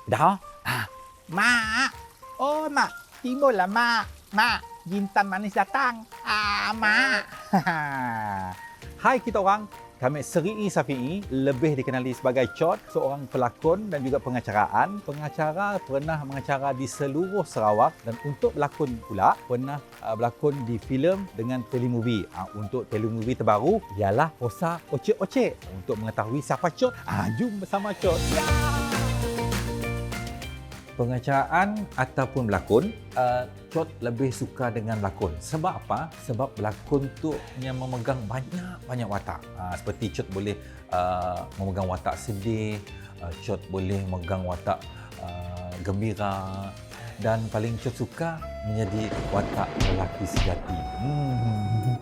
Dah? Mak. Oh, Mak. Timbullah, Mak. Mak, jintan manis datang. Mak. Hai kita orang. Kami Seri Safi'i, lebih dikenali sebagai Chot, seorang pelakon dan juga pengacaraan. Pengacara pernah mengacara di seluruh Sarawak dan untuk berlakon pula pernah berlakon di filem dengan telemovie. Untuk telemovie terbaru ialah Rosa Ocek-Ocek. Untuk mengetahui siapa Chot, jom bersama Chot. Pengacaraan ataupun berlakon, Chot lebih suka dengan berlakon. Sebab apa? Sebab berlakon tu yang memegang banyak watak. Seperti Chot boleh memegang watak sedih, Chot boleh memegang watak gembira, dan paling Chot suka menjadi watak lelaki sejati.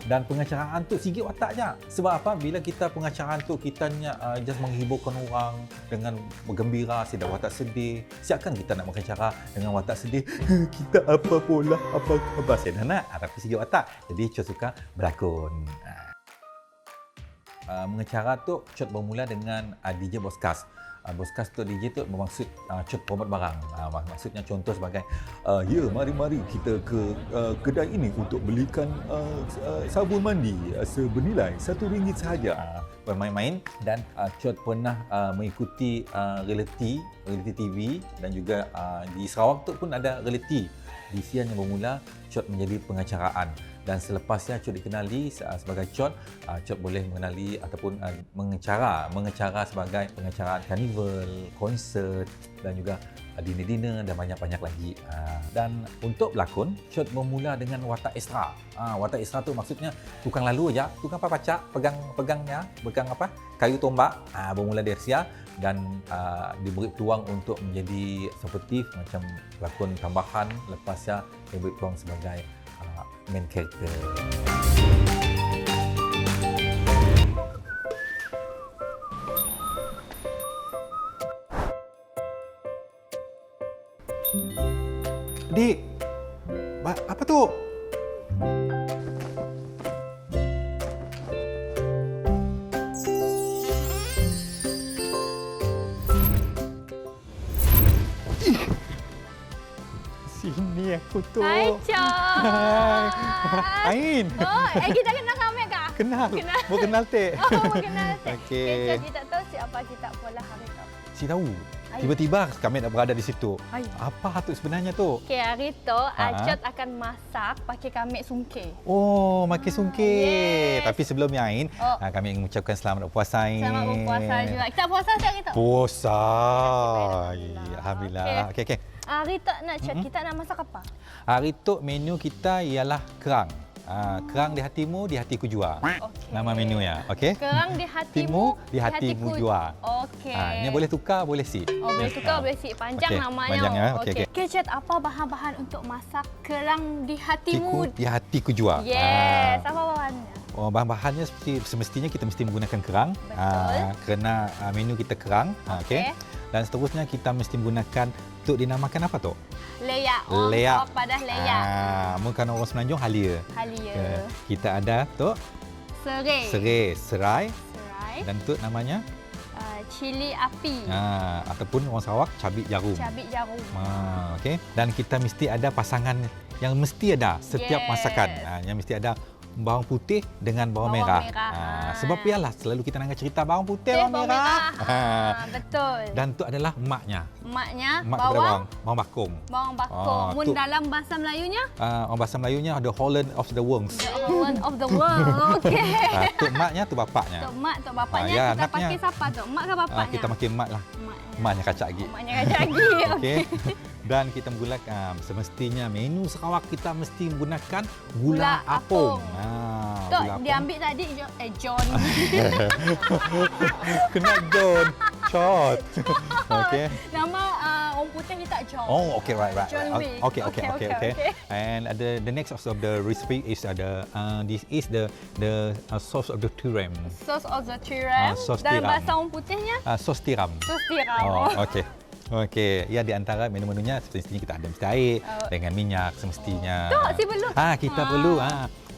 Dan pengacaraan tu sikit watak je. Sebab apa? Bila kita pengacaraan tu kita just menghiburkan orang dengan bergembira, sedang watak sedih. Siapkan kita nak mengacara dengan watak sedih. Kita apa pula, apa saya dah nak. Tapi sikit watak. Jadi Chot suka berlakon. Mengacara tu Chot bermula dengan DJ Boskas. Boskas tu DJ tu bermaksud Chot promote barang. Maksudnya contoh sebagai ya, mari kita ke kedai ini untuk belikan sabun mandi sebernilai RM1 sahaja. Bermain-main. Dan Chot pernah mengikuti reality TV dan juga di Sarawak tu pun ada reality. Di siang yang bermula Chot menjadi pengacaraan. Dan selepasnya Chot dikenali sebagai Chot, Chot boleh mengenali ataupun mengacara sebagai pengacaraan karnival, konsert dan juga dinner dan banyak-banyak lagi. Dan untuk berlakon, Chot bermula dengan watak ekstra. Watak ekstra tu maksudnya tukang lalu aja, tukang papacak, pegang kayu tombak. Bermula dari sia dan diberi peluang untuk menjadi seperti macam pelakon tambahan, lepasnya diberi peluang sebagai main character. Dik, apa tu? Sini aku tu. Hai, Chot. Ain. Oh, kita kenal kami kah? Kenal. Mau kenal teh. Oh, kenal. Okey. Chot, kita tahu siapa kita pula hari tu. Si tahu. Ai. Tiba-tiba kami nak berada di situ. Ai. Apa tu sebenarnya tu? Okey, hari tu Chot akan masak pakai kami sungkeh. Oh, makin sungkit. yes. Tapi sebelum yang Ain, kami ingin mengucapkan selamat berpuasa Ain. Selamat berpuasa juga. Kita puasa hari tu? Puasa. Alhamdulillah. Alhamdulillah. Okey. Hari tu nak Chot, kita nak masak apa? Hari tu menu kita ialah kerang. Kerang di hatimu, di hatiku jua. Okey. Nama menunya. Okey? Kerang di hatimu, di hatimu jua. Okey. Ini boleh tukar, boleh si. Oh, boleh tukar, boleh si. Panjang Okey, namanya. panjang ya. Okey. Okey, Chot, apa bahan-bahan untuk masak kerang di hatimu? Di hatiku jua. Yes, apa bahannya? Oh, bahan-bahannya semestinya kita mesti menggunakan kerang. Betul. Kerana menu kita kerang. Okey. Dan seterusnya kita mesti menggunakan, untuk dinamakan apa tu? Leyak. Leyak. Oh, padah leyak. Mungkin orang Semenanjung halia. Halia. Kita ada tu Serai. serai Serai. dan tu namanya Cili api. ataupun orang Sarawak cabik jarum. Cabik jarum. Okey. Dan kita mesti ada pasangan yang mesti ada setiap Yes. masakan. Yang mesti ada bawang putih dengan bawang merah. Sebab biarlah selalu kita nak cerita bawang putih, bawang merah. Betul. Dan tu adalah emaknya. Emaknya Emak daripada bawang bakung. bawang bakung. Mun tu. dalam bahasa Melayunya Orang bahasa Melayunya the Holland of the Worms. the Holland of the world. Okey. Tu emaknya, tu bapaknya. Tok mak, tok bapaknya ya, kita anaknya. pakai siapa tu? Mak ke bapaknya? Kita makin emak lah. Emaknya. Emaknya kacak lagi. Emaknya kacak lagi. Okey. Dan kita menggunakan semestinya menu Sarawak kita mesti menggunakan gula Gula apung. apung. Gula Tok apung. diambil tadi John. Kena John. Shot. Okey. Nama orang putih ni tak John. Oh, okay, right. John Wick. Okay. And the next of the recipe is this is the sauce of the tiram. Sauce of the tiram. Sauce Dalam tiram. bahasa orang putihnya Sauce tiram. sauce tiram. Oh, okey. Okey, ya di antara menu-menunya semestinya kita ada mesti air dengan minyak semestinya. Tok, si perlu. Kita perlu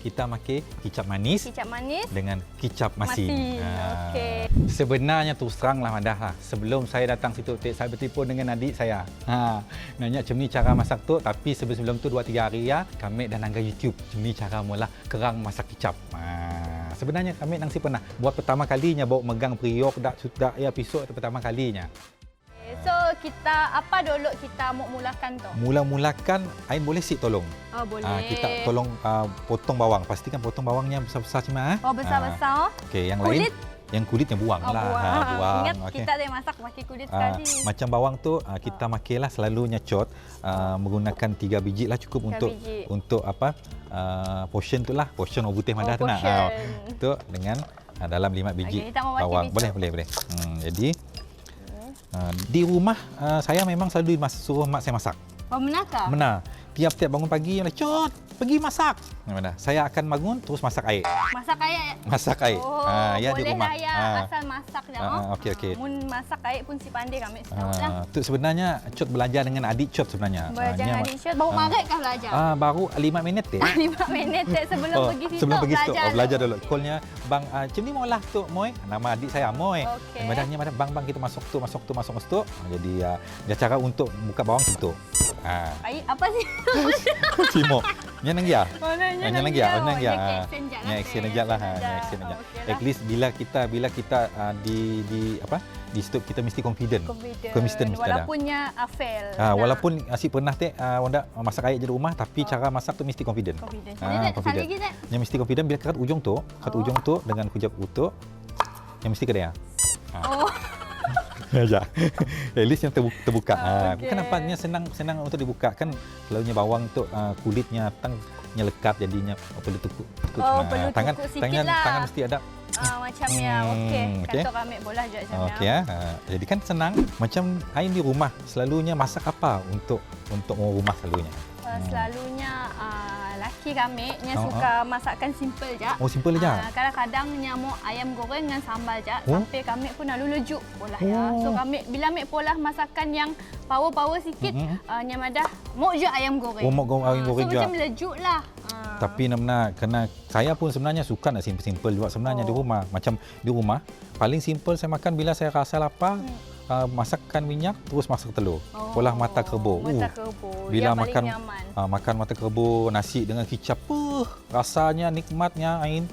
kita pakai kicap manis Kicap manis. dengan kicap masin. Masin, okey. Sebenarnya terus teranglah Madah lah. Sebelum saya datang situ, saya bertelefon dengan adik saya. Nanya macam ni cara masak tu, tapi sebelum tu 2-3 hari ya, kami dah nangga YouTube. Macam ni cara mula kerang masak kicap. Sebenarnya kami nang si pernah buat pertama kalinya bawa megang periuk dak sudah ya episod pertama kalinya. So kita apa dulu kita mau mulakan tu? Mula-mulakan Ain boleh sik tolong. Oh boleh. Kita tolong potong bawang. Pastikan potong bawangnya besar-besar cuma. Oh besar-besar. Okey, yang Kulit? lain yang kulitnya buang lah. Buang. Ingat Okey. kita ada masak pakai kulit sekali. Macam bawang tu kita makilah selalu nyecot menggunakan 3 biji lah cukup 3 untuk biji. untuk apa portion tu lah, portion orang putih Madah tu nak. portion. Tu dengan dalam 5 biji Okey, kita mau bagi bawang. biji. Boleh. Jadi di rumah saya memang selalu suruh mak saya masak. Oh menakah? Benar. Tiap-tiap bangun pagi, cot, pergi masak. Mana? Saya akan bangun terus masak air. Masak air. Masak air. Oh, Ya di boleh rumah. lah ya. Asal masak dah. Okey. Mun masak air pun si pandai kami tahu lah. Tu sebenarnya Cot belajar dengan adik Cot sebenarnya. Belajar dengan adik Syed. Baru maret kah belajar? Baru 5 minit deh. 5 minit sebelum pergi situ sebelum pergi situ belajar dulu. Okey. Callnya bang, macam ni maulah tu Moy. Nama adik saya Moy. Okey. Madahnya bang kita masuk tu. Jadi dia cara untuk buka bawang tu. Air apa sih? Cimo. Nya nang ya. Oh, Nya nang ya. Nya Action aja lah. Action aja. At least bila kita di apa? Di stop kita mesti confident. Confident mesti ada. Walaupun fail. Walaupun asyik pernah wanda masak air je di rumah tapi cara masak tu mesti confident. Confident. Confident. Yang mesti confident bila kat ujung tu, dengan kujap utuh yang mesti kena. Oh. Ya. At least yang terbuka. Okay. Kenapa senang untuk dibuka kan selalunya bawang tu kulitnya lekat jadinya perlu tukuk. Perlu Tangan tukuk sikit lah. tangan mesti ada. Macamnya okey. Okey. Kata kami bola je macamnya. Okey ya. Jadi kan senang macam Ain di rumah selalunya masak apa untuk orang rumah selalunya. Selalunya laki kami suka masakan simple je. Oh simple je. Kadang-kadang nyamuk ayam goreng dengan sambal je. Sampai kami pun lalu lejuk polah ya. So kami bila ambil polah masakan yang power sikit, nyamadah mau je ayam goreng. Oh ayam goreng so je. macam lejuk lah. Tapi nak kena saya pun sebenarnya suka nak simple juga sebenarnya di rumah. Macam di rumah paling simple saya makan bila saya rasa lapar. Masakkan minyak terus masak telur. Polah mata kerbau. Mata kerbau. Bila yang makan makan mata kerbau nasi dengan kicap, rasanya nikmatnya Ain.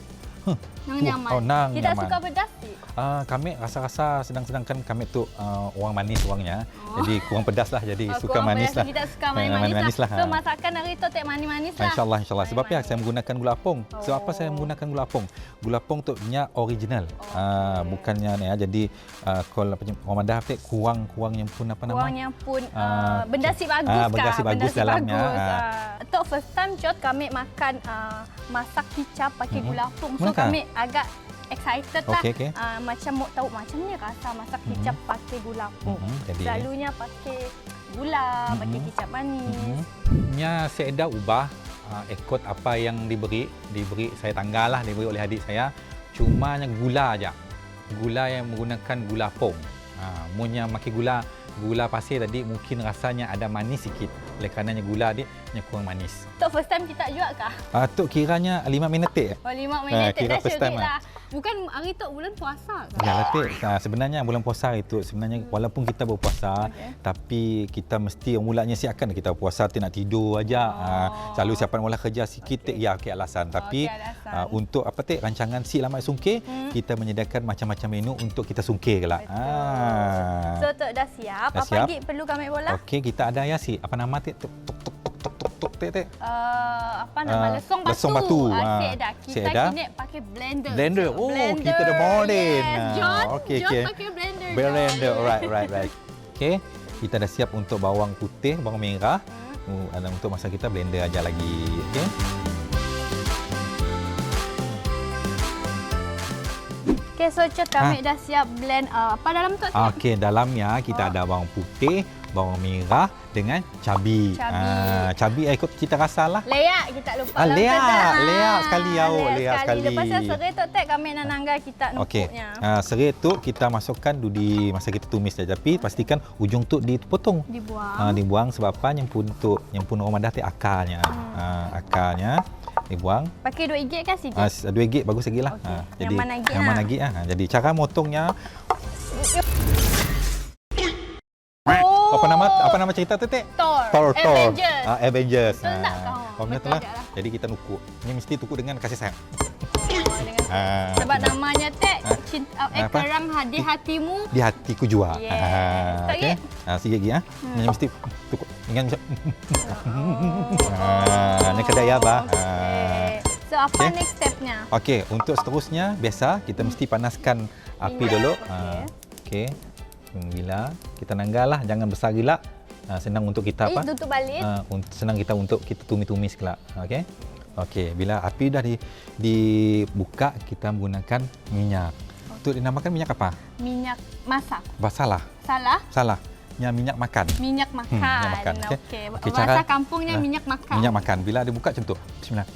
Nyaman. Nang Tidak nyaman. suka pedas sih. Kami rasa-rasa sedang-sedangkan kami tu orang manis orangnya. Jadi kurang pedas lah. Jadi suka manis lah. Kita suka manis lah. lah. So masakan hari tu tak manis-manis lah. InsyaAllah. Sebab apa saya menggunakan gula apung. Sebab apa saya menggunakan gula apung? Gula apung tu nya original. Bukannya ni jadi kalau orang Madah kurang yang pun apa nama? Kurang yang pun benda si bagus kah? Benda si bagus dalamnya. Untuk first time Jod kami makan masak kicap pakai gula apung. So kami agak excited lah. Okay. Macam mau tahu macam ni rasa masak kicap pakai gula apung. Selalunya pakai gula, pakai kicap manis. Nya saya dah ubah ikut apa yang diberi saya tanggal lah diberi oleh adik saya. Cuma yang gula aja. Gula yang menggunakan gula apung. Munya makan gula pasir tadi mungkin rasanya ada manis sikit. Oleh karenanya gula dia kurang manis. Tok first time kita juga kah? Tok kiranya 5 minit tak? Oh 5 minit kira dah first time lah. Bukan hari tu bulan puasa kah? Ya lah sebenarnya bulan puasa itu sebenarnya walaupun kita berpuasa tapi kita mesti mulanya siapkan kita puasa nak tidur aja. Selalu siapan mula kerja sikit alasan tapi untuk rancangan si lama sungkir kita menyediakan macam-macam menu untuk kita sungkir kelak. So tok dah siap. Apa lagi perlu kami bola? Okey, kita ada ya apa nama apa nama lesong batu. Asyik dah. Kita kini pakai blender. Oh, kita dah modern. John Okey. pakai blender. Right. Okey, kita dah siap untuk bawang putih, bawang merah. Untuk masa kita blender aja lagi. Okey. Okey, so Cot kami dah siap blend apa dalam tu? Okey, dalamnya kita ada bawang putih, bawang merah dengan cabai. Cabai ikut kita rasa lah. Leak kita lupa. Leak sekali. Lepas serai tu kami nak nanggal kita nukuknya. Okey. Serai tu kita masukkan di masa kita tumis saja tapi pastikan ujung tu dipotong. Dibuang. Dibuang sebab apa yang pun orang Madah tu akarnya. Akarnya Dibuang. Pakai 2 gig kan sikit? 2 gig bagus lagi lah. Okey. Jadi Nyaman lagi nyaman lah. lagi. Jadi cara motongnya Oh. apa nama cerita tu, Tek? Thor. Avengers. Avengers. Betul tak kau? Formnya Betul itulah. je lah. Jadi kita nukuk. Ini mesti tukuk dengan kasih sayang. Dengan sebab namanya Tek, Apa? kerang di hatimu. Di hatiku jua. Yes. Okey. Sikit lagi Ini mesti tukuk dengan macam ni kedai ya, bah. So apa Okey. next stepnya? Okey, untuk seterusnya biasa kita mesti panaskan api Minyak. dulu. Okey. Okey. Bila kita nanggal lah, jangan besar gila. Senang untuk kita apa? Tutup balik. Senang kita untuk kita tumis-tumis kelak. Okey. Okey, bila api dah dibuka, kita menggunakan minyak. Itu dinamakan minyak apa? Minyak masak. Salah. Salah? Minyak makan. Minyak makan. minyak makan. Okey. Okey, Bahasa kampungnya minyak makan. Minyak makan. Bila dibuka macam tu. Bismillah.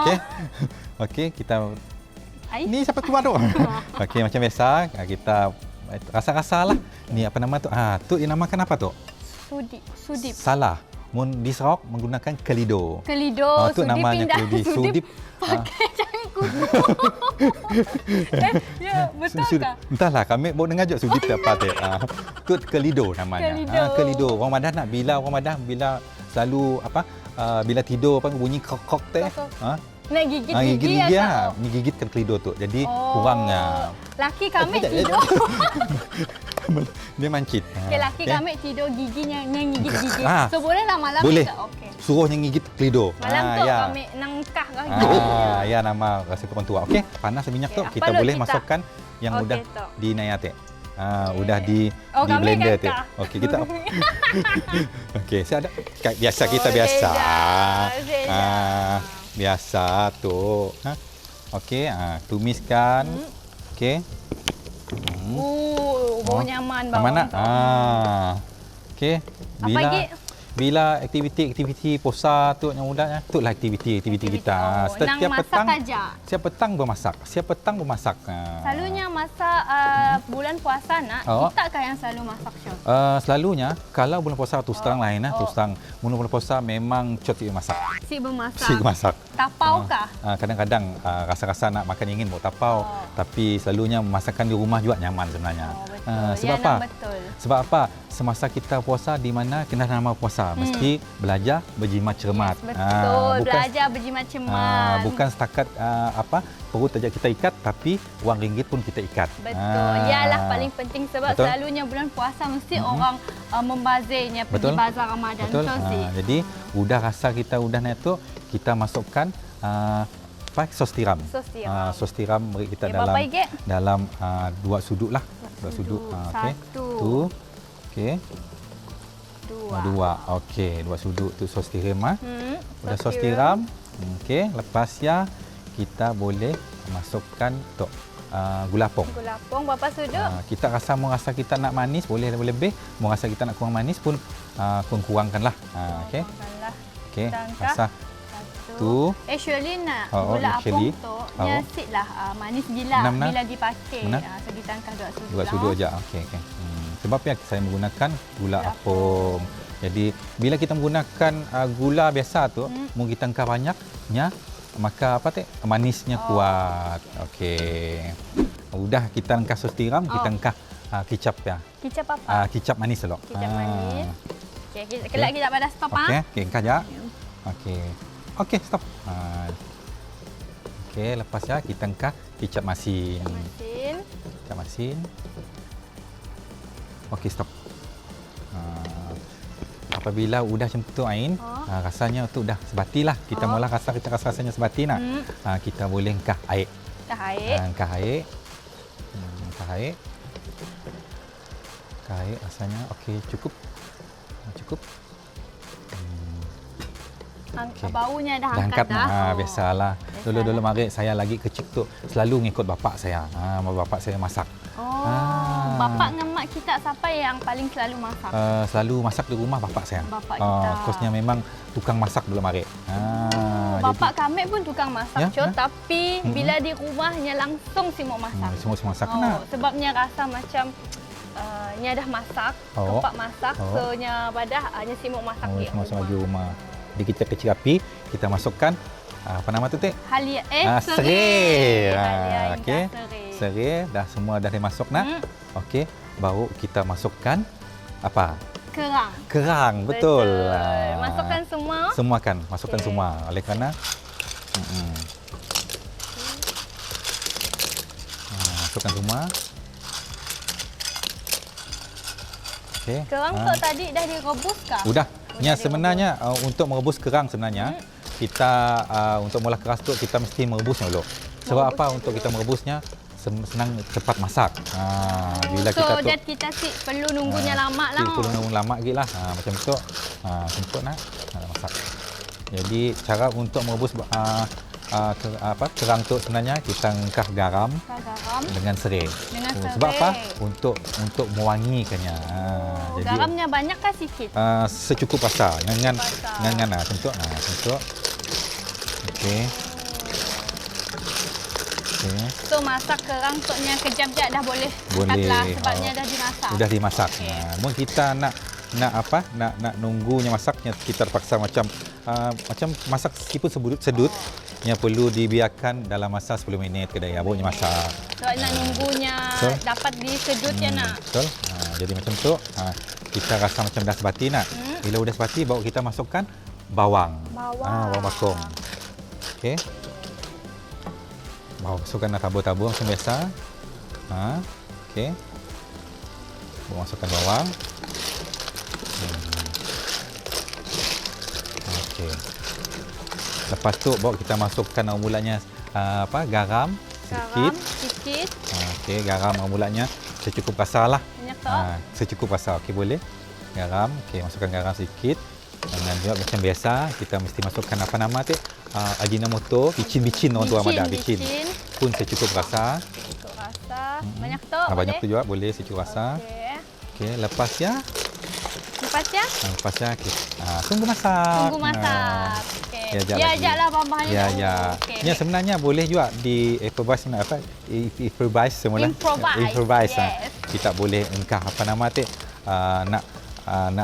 Okey. Okey, kita ni siapa keluar tu? Okey, macam biasa kita rasa-rasalah. Ni apa nama tu? Tu dinamakan apa tu? Sudip. Salah. Mun di Sarawak menggunakan kelido. Kelido. Tu namanya kelido. Sudip. Pakai jangan kudu. Ya, betul ke? Entahlah, kami baru dengar je sudip tu apa tu. Tu kelido namanya. Kelido. Orang Madah nak bila selalu bila tidur bunyi krok-krok tu. Nak gigit gigi ni gigitkan kelido tu. Jadi kurangnya. Laki kami tidur. Dia mancit. Laki kami tidur giginya yang gigit gigi. So bolehlah malam boleh. kita. Okey. Suruhnya gigit kelido. Malam tu kami nangkah kaki. Ya nama rasa orang tua. Okey, panas minyak tu kita boleh masukkan yang udah dinayate. Udah di blender tu. Okey, kita okey, saya ada biasa kita biasa. Biasa tu. Okey, tumiskan. Okey. Bau nyaman bau. Mana? Okey. Bila aktiviti puasa tu yang mudahnya, itulah aktiviti kita. Setiap petang bermasak. Setiap petang bermasak. Selalunya masak bulan puasa kita yang selalu masak Syul? Selalunya kalau bulan puasa terus terang lain terus terang bulan puasa memang coti masak. Si bermasak. Tapau kah? Kadang-kadang rasa-rasa nak makan ingin buat tapau, tapi selalunya masakan di rumah juga nyaman sebenarnya. Sebab apa? Sebab apa? Semasa kita puasa di mana kena nama puasa, mesti belajar berjimat cermat. Betul, belajar berjimat cermat. Bukan setakat perut saja kita ikat, tapi wang ringgit pun kita ikat. Betul, ialah paling penting sebab selalunya bulan puasa mesti orang membazirnya pergi bazar Ramadan. Betul. Jadi udah rasa kita udah naik tu, kita masukkan sos tiram. Sos tiram kita dalam 2 sudut lah. 2 sudut. Okey. Okey. 2. Okey, 2 sudut tu sos tiram Udah sos tiram. Okey, lepas ya kita boleh masukkan tu gula apung. Gula apung berapa sudut? Kita rasa kita nak manis boleh lebih. Mau rasa kita nak kurang manis pun kurangkanlah. Okey. Okey, rasa tu. Actually nak gula apung tu nyasit lah manis gila bila dipakai. So ditangkah 2 sudut. 2 sudut aja. Okey. Sebab saya menggunakan gula apung. Jadi bila kita menggunakan gula biasa tu, mungkin kita angkat banyaknya, maka manisnya kuat. Okey. Udah kita angkat sos tiram, kita angkat kicap ya. Kicap apa? Kicap manis dulu. Kicap manis. Okey, kelak kita pada stop Okey, angkat ya. Okey, stop. Okey, lepas ya kita angkat kicap masin. Kicap masin. Okey, stop. Apabila udah macam tu Ain, rasanya tu dah sebati lah. Kita mula kita rasa rasanya sebati nak. Kita boleh angkat air. Angkat air. Rasanya okey, cukup. Baunya dah angkat dah. Biasalah. Dulu mari saya lagi kecil tu selalu ngikut bapak saya. Bapak saya masak. Bapak dengan mak kita siapa yang paling selalu masak? Selalu masak di rumah bapak saya. Bapak kita. Kosnya memang tukang masak dulu mari. Bapak kami pun tukang masak, tapi bila di rumahnya langsung simuk masak. Semua masak. Sebabnya rasa macam nya dah masak, bapak masak, so nya badah hanya simuk masak di rumah. Dikecil-kecil api, kita masukkan apa nama tu, Tek? Halia Serai. Halia Okey. serai. Serai dah semua dah dimasuk nak. Okey, baru kita masukkan apa? Kerang. Kerang, betul. Masukkan semua. Semua kan, masukkan Okey. semua. Oleh kerana masukkan semua. Okey. Kerang tu tadi dah direbus kah? Sudah. Ya, direbus. sebenarnya untuk merebus kerang sebenarnya kita untuk mula keras tu kita mesti merebusnya dulu. Sebab apa? Untuk kita merebusnya senang cepat masak. Bila so, kita tu that kita perlu nunggunya lama lah. perlu nunggu lama lagi lah. Macam tu. Macam tu nak masak. Jadi cara untuk merebus kerang tu sebenarnya kita ngkah garam Garam. dengan serai. Dengan serai. Sebab apa? Untuk mewangikannya. Jadi Garamnya banyak kah sikit? secukup rasa dengan Secukup rasa. macam tu. Macam tu. Okey. Okey. So masak kerang tu-nya kejap-kejap dah boleh. Boleh. Lah, sebabnya dah dimasak. Sudah dimasak. Okey. Mungkin kita nak nunggunya masaknya, kita terpaksa macam masak meskipun sedut yang perlu dibiarkan dalam masa 10 minit kedai barunya masak. Sebab nak nunggunya Betul. dapat disedut ya nak. Betul. Jadi macam tu kita rasa macam dah sebati nak. Bila dah sebati baru kita masukkan bawang. Bawang bakung. Okey. Baru masukkan tabur-tabur macam biasa. Okey. Baru masukkan bawang. Okey. Lepas tu baru kita masukkan mulanya garam Garam sikit. sikit. Okey, garam mulanya secukup rasa lah. Banyak tu. Secukup rasa. Okey, boleh. Garam. Okey, masukkan garam sikit. Dan juga macam biasa kita mesti masukkan apa nama tu? Ajinomoto, bicin orang tua ada bicin. Pun secukup rasa. Secukup rasa. Banyak tu. Banyak tu boleh? juga boleh secukup rasa. Okey. Okey, lepas ya. Lepasnya Tunggu masak. tunggu masak. Okey. Ya, ajak Dia lagi. ajaklah bahan-bahannya. Ya, dulu. ya. Okey. Ya, sebenarnya boleh juga di improvise semula. Improvise, yes. Kita boleh engkah apa nama tu? Nak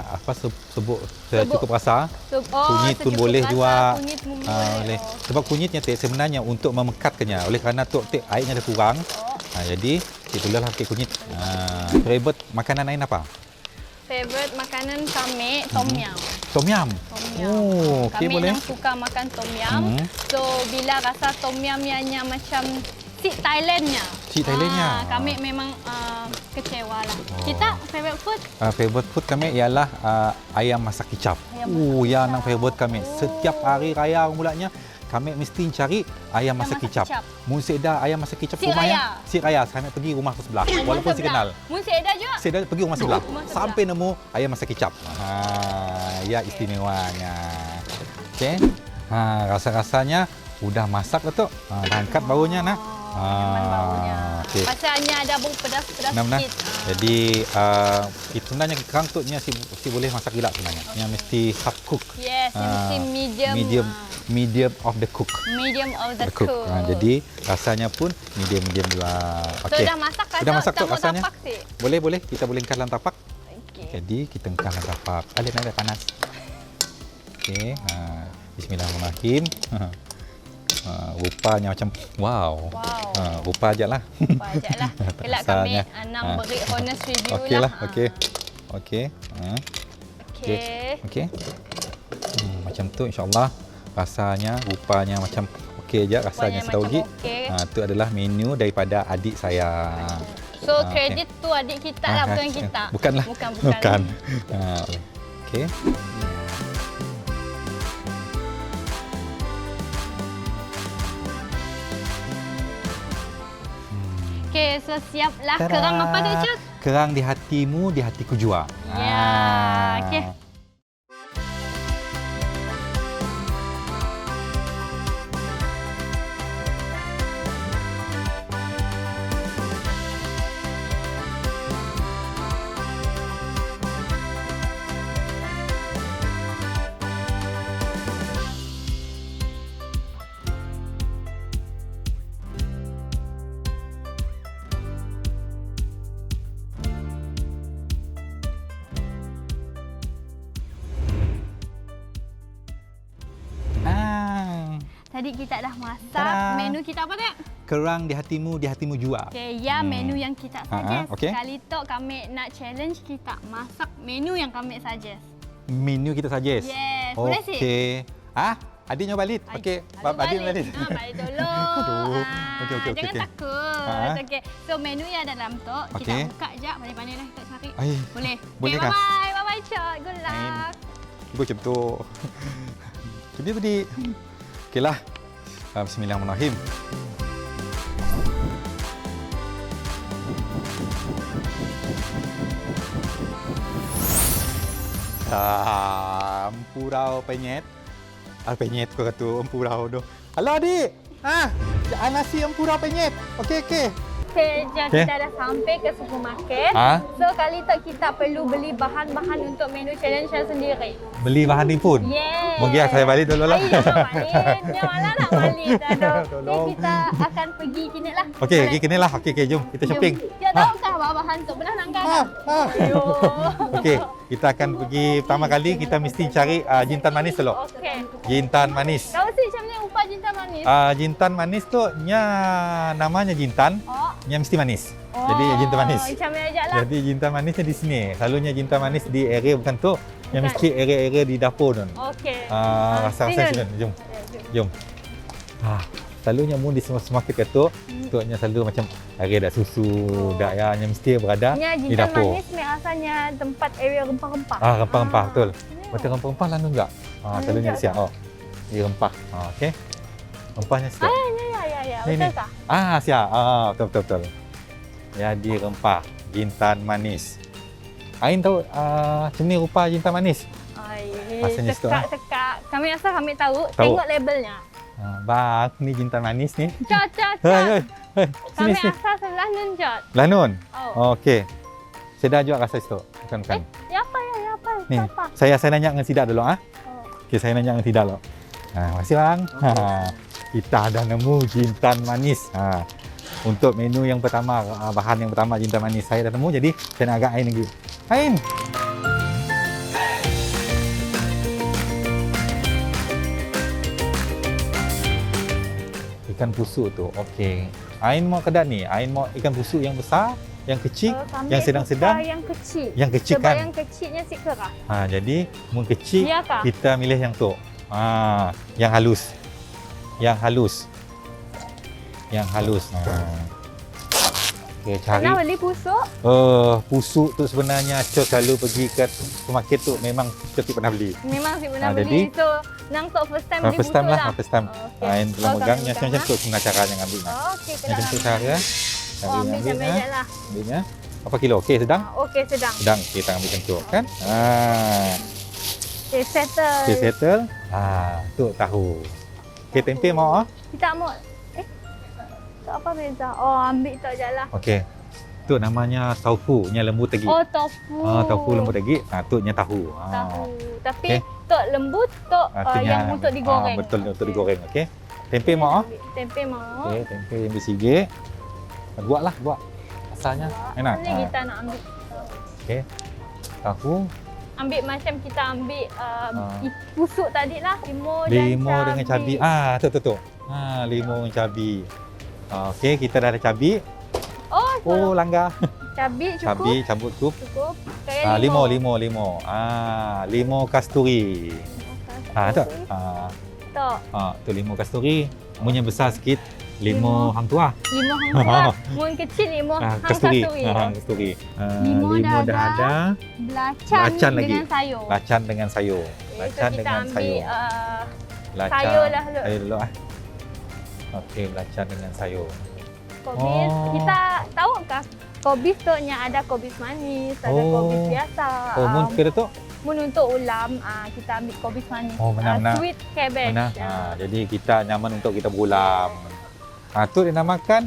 apa sebut secukup rasa. Kunyit pun secukup boleh rasa, juga. Kunyit pun Boleh. Sebab kunyitnya sebenarnya untuk memekatkannya. Oleh kerana tu airnya dah kurang. Jadi kita perlulah pakai kunyit. Favorite makanan lain apa? Favorite makanan kami tom yum. Tom yum. Tom yum. Oh, okey, kami boleh. yang suka makan tom yum. So bila rasa tom yumnya macam si Thailandnya. Si Thailandnya. Kami memang kecewa lah. Kita favorite food Favorite food kami ialah ayam masak kicap. Yang favorite kami. Setiap hari raya mulanya kami mesti cari ayam masak kicap. Mun sedah ayam masak kicap Si rumahnya. Si raya. Kami pergi rumah sebelah. Walaupun si kenal. Mun seeda juga. Saya dah pergi rumah sebelah. Rumah sebelah. Sampai nemu ayam masak kicap. Ya istimewanya. Okey. Rasa-rasanya udah masak lah tu. Dah angkat baunya nak. Nyaman baunya. Okey. Pasalnya ada bau pedas-pedas Benar-benar. sikit. Jadi itu sebenarnya kerang tu si boleh masak gila sebenarnya. Yang mesti half cook. Yes, mesti medium. Medium of the cook. Medium of the cook. Jadi rasanya pun medium juga. So Okey. dah masak kan? Sudah masak tu rasanya. Tapak sih. Boleh kita boleh engkau dalam tapak. Okey. Jadi kita engkau dalam tapak. Ada panas. Okey. Bismillahirrahmanirrahim. Rupanya macam wow. Rupa aja lah. Wajarlah. Kelak kami Rasanya. Anang beri honest review Okey lah. lah. Okey. Okey. Okey. Macam tu insya-Allah. Rasanya, rupanya macam okey je rasanya Rupanya Sitaogi. macam okey. Itu adalah menu daripada adik saya. So kredit tu adik kita lah, bukan kita. Bukanlah. Bukan. Okey. Okey, so siaplah Tada! kerang apa tu, Cuk? Kerang di hatimu, di hatiku jua. Ya, okey. Tadi kita dah masak. Tada. Menu kita apa tak? Kerang di hatimu jua. Okay, ya menu yang kita suggest. okey. Kali tu kami nak challenge kita masak menu yang kami suggest. Menu kita suggest. Yes, boleh sih. Okey. Adiknya balik. Okey, adik balik. Balik tolong. Aduh. Okey, Jangan okey. takut. Okey. So menu yang ada dalam tu kita Okey. buka je pandai-pandai dah kita cari. Ai, Boleh. boleh Okay, kah? bye-bye. Bye-bye, Cok. Good luck. Ibu macam tu. Jadi tadi. Okeylah. Bismillahirrahmanirrahim. Empurau penyet. Penyet kau kata empurau tu. Halo adik. Nasi empurau penyet. Okey. Okay, jom Okey. kita dah sampai ke supermarket. So kali tu kita perlu beli bahan-bahan untuk menu challenge yang sendiri. Beli bahan ni pun. Yes. Mungkin saya balik dulu lah. Ay, jangan balik. Dia malah nak balik. Aduh. Tolong. Okay, kita akan pergi kini lah. Okey, kena lah. Okey, jom. Kita shopping. Dia tahukah bahan-bahan tu? Pernah nak kan? Okey, kita akan pergi pertama kali kita mesti cari jintan manis dulu. Okey. Jintan manis. Tahu sih macam mana upah jintan manis? Jintan manis tu namanya jintan, nya mesti manis. Jadi jintan manis. Macam mana aja lah. Jadi jintan manisnya di sini. Selalunya jintan manis di area bukan tu, yang mesti area-area di dapur tu. Okey. Rasa-rasa sini. Jom. Selalunya mun di semua supermarket tu, nya selalu macam area dak susu, dak yang mesti berada Nya di jintan dapur. manis ni asalnya tempat area rempah-rempah. Rempah-rempah betul. Ini Betul rempah-rempah lalu enggak? Selalunya di siap. Di rempah. Okey. Rempahnya siap. Ya. Ni. Betul kah? Siap. Betul. Jadi rempah jintan manis. Ain tahu macam ni rupa jintan manis? Rasanya situ, Tekak. Kami rasa kami tahu. Tahu. Tengok labelnya. Bang, ni jintan manis ni. Cot. Hei. Kami Sini. asal sebelah nun, Cot. Lanun. Oh. Okey. Sedar juga rasa situ. Kan. Ya apa? Ni. Apa? Saya nanya dengan Tidak dulu Oh. Okey, saya nanya dengan Tidak dulu. Makasih bang. Kita dah nemu jintan manis. Untuk menu yang pertama, bahan yang pertama jintan manis saya dah nemu. Jadi saya nak agak Ain lagi. Ain. Ikan pusuk tu. Okey. Ain mau kedai ni. Ain mau ikan pusuk yang besar, yang kecil, Kami yang sedang-sedang. suka yang kecil. Yang kecil Sebab kan? yang kecilnya si keras. Jadi mun kecil Ya kah? kita milih yang tu. Yang halus. Yang halus. Okey, cari. Pernah beli pusuk? Pusuk tu sebenarnya Cok selalu pergi ke supermarket tu memang Cok pernah beli. Memang si pernah jadi, beli. So, nang tok first time beli First pusuk time lah. lah, first time. Okey. Yang belum Oh, megang kami macam pegang, Cok guna cara yang ambil. Okey, kita Macam tu ambil. cara. Ambil je lah. Ambilnya. Apa kilo? Okey, sedang? Okey, sedang. Sedang kita ambil Cok kan. Okey, settle. Okey, settle. Tu tahu. Okey, tempe mau Kita mau tak apa beza. Ambil tak je lah. Okey. Tu namanya tofu, nya lembu tegi. Tofu. Tofu lembu tegi. Tu nya tahu. Tahu. Tapi Okey. tok lembut, tok Itunya, yang untuk digoreng. betul untuk digoreng. Okey. Tempe mau Tempe mau. Okey, tempe yang sikit. Buat. Asalnya enak. Ni kita nak ambil. Okey. Tahu, Ambil macam kita ambil pusuk tadi lah. Limau dengan cabi. Tu. Limau dengan cabi. Okey, kita dah ada cabi. Langgar. Cabi cukup. Cabi campur cukup. Cukup. Kayak Limau. Limau kasturi. Tu. Tok. Tu limau kasturi. Munnya besar sikit. Limau hang tua. Limau hang tua. Mun kecil limau hang Kasturi. kasturi. Kasturi. Limau Limau dah dah ada. Belacan lagi. dengan sayur. Belacan dengan sayur. Okay, Belacan so dengan kita sayur. ambil sayur lah dulu. Sayur dulu Okey, belacan dengan sayur. Kobis. Kita tahukah kobis tu nya ada kobis manis, ada kobis biasa. Mun kira tu? Mun untuk ulam, kita ambil kobis manis. Benar. Sweet cabbage. Benar. Jadi kita nyaman untuk kita berulam. Tu dinamakan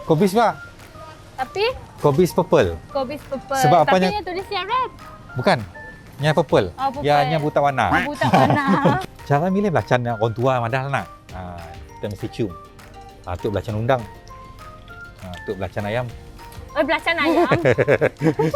kobis pak. Tapi Kobis purple. kobis purple. Sebab Tapi apanya? nya tulisnya red. Bukan. Nya purple. Purple. Nya buta warna. Buta warna. Cara milih belacan yang orang tua madal nak. Kita mesti cium. Tu belacan undang. Tu belacan ayam. Belacan ayam.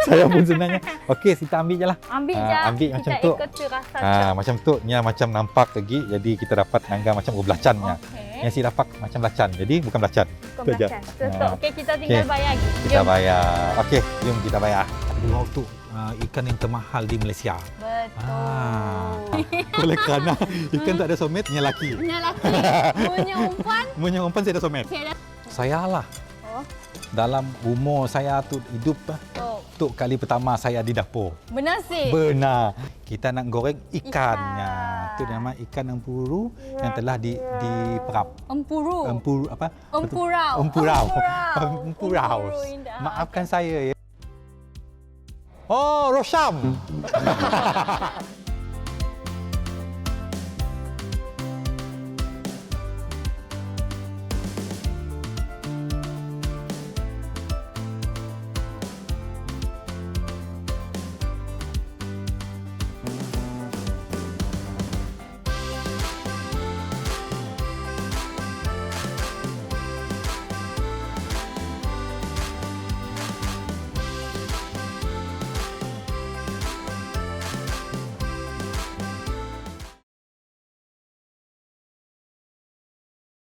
Saya pun sebenarnya. Okey, kita ambil je lah. Ambil Ah, je. ambil macam kita tu. ikuti rasa Ha, macam tu, nya macam nampak lagi. Jadi kita dapat nangga macam belacannya. Okey. Yang si dapat macam belacan. Jadi bukan belacan. Bukan tu je. belacan. Tutup. Ah. Okey, kita tinggal Okey. bayar lagi. Kita Jom. bayar. Okey, jom kita bayar. Dua tu ikan yang termahal di Malaysia. Betul. Oleh kerana ikan tak ada somet, nya laki. Punya laki. Punya umpan. Punya umpan saya ada somet. Okey, dah. Saya lah. Oh. Dalam umur saya tu hidup, Oh. tu kali pertama saya di dapur. Bernasib. Benar. Kita nak goreng ikannya. Ikan. Itu nama ikan empuru yang telah diperap. Empuru. Empuru apa? Empurau. Empurau. Empurau. Empurau. Empuru indah. Maafkan saya ya. Oh, Rosham.